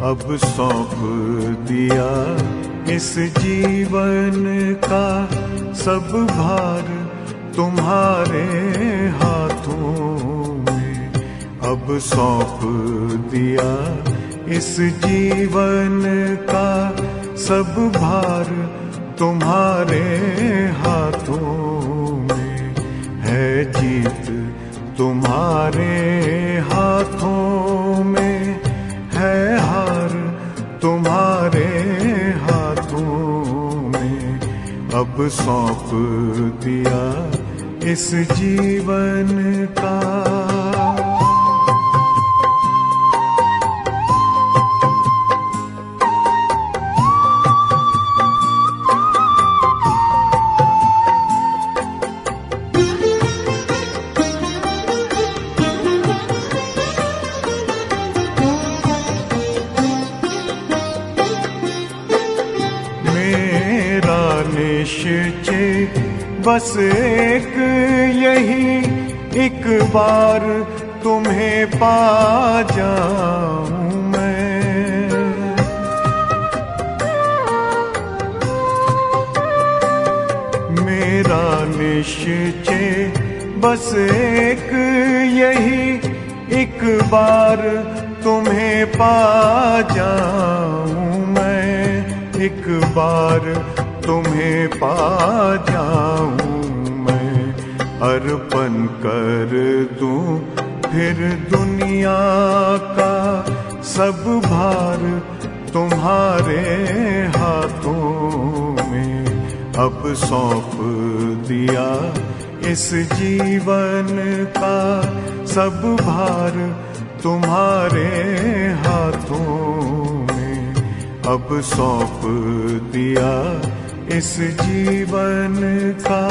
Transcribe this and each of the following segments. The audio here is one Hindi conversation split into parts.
अब सौंप दिया इस जीवन का सब भार तुम्हारे हाथों में। अब सौंप दिया इस जीवन का सब भार तुम्हारे हाथों में। है जीत तुम्हारे हाथों में, है हार तुम्हारे हाथों में। अब सौंप दिया इस जीवन का। निश्चय बस एक यही, एक बार तुम्हें पा जाऊं मैं। मेरा निश्चय बस एक यही, एक बार तुम्हें पा जाऊं मैं। एक बार तुम्हें पा जाऊं मैं। अर्पण कर दूं फिर दुनिया का सब भार तुम्हारे हाथों में। अब सौंप दिया इस जीवन का सब भार तुम्हारे हाथों में। अब सौंप दिया इस जीवन का।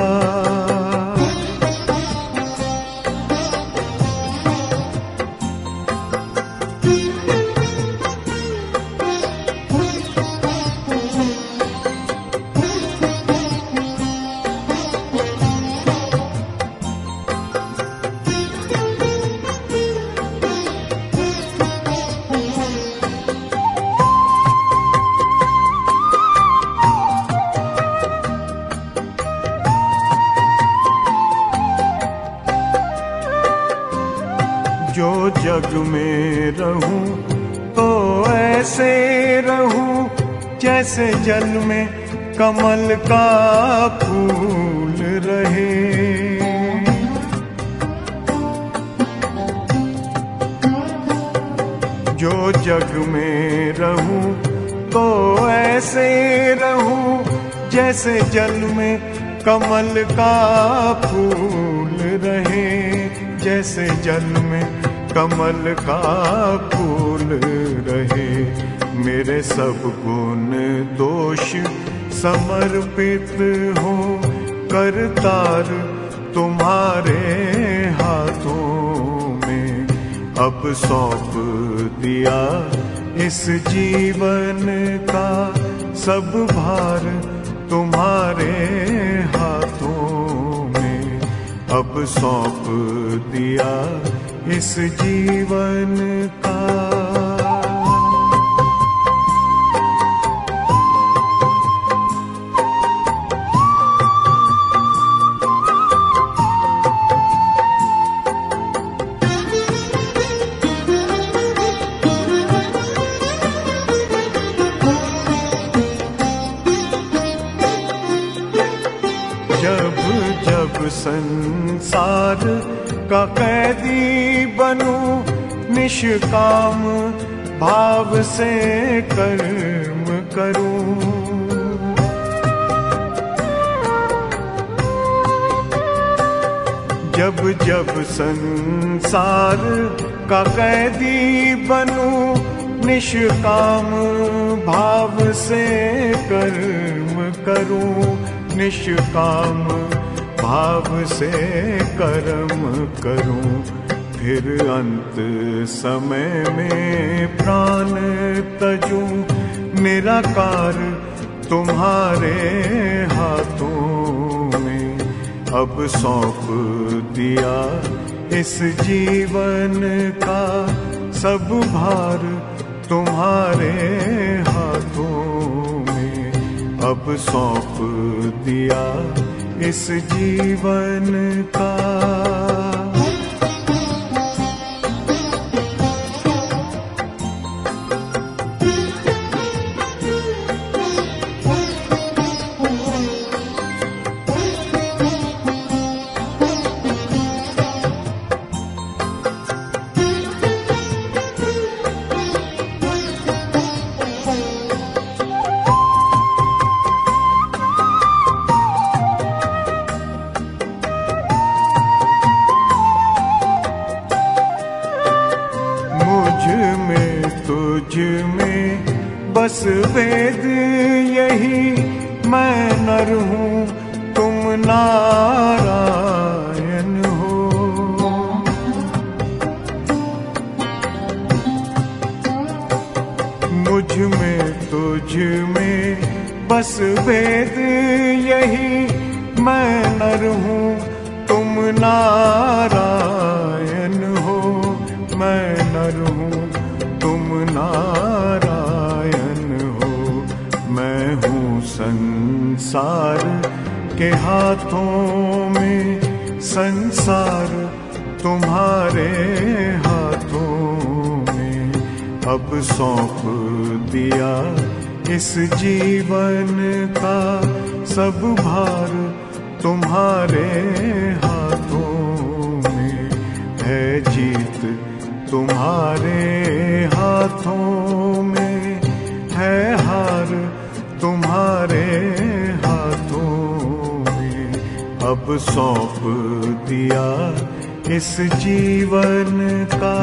जो जग में रहूं तो ऐसे रहूं जैसे जल में कमल का फूल रहे। जो जग में रहूं तो ऐसे रहूं जैसे जल में कमल का फूल रहे। जैसे जल में कमल का फूल रहे। मेरे सब गुण दोष समर्पित हो करतार तुम्हारे हाथों में। अब सौंप दिया इस जीवन का सब भार तुम्हारे हाथों में। अब सौंप दिया इस जीवन का। जब जब संसार का कैदी बनूं, निष्काम भाव से कर्म करूं। जब जब संसार का कैदी बनूं, निष्काम भाव से कर्म करूं। निष्काम भाव से कर्म करूं। फिर अंत समय में प्राण तजूं, निराकार तुम्हारे हाथों में। अब सौंप दिया इस जीवन का सब भार तुम्हारे हाथों में अब सौंप दिया इस जीवन का। तुझ में बस वेद यही, मैं नर हूँ तुम नारायण हो। मुझ में तुझ में बस वेद यही, मैं नर हूँ तुम नारायण हो। मैं नर हूँ तुम नारायण हो। मैं हूँ संसार के हाथों में, संसार तुम्हारे हाथों में अब सौंप दिया इस जीवन का। सब भार तुम्हारे हाथों में है, जीत तुम्हारे हाथों में है, हार तुम्हारे हाथों में अब सौंप दिया इस जीवन का।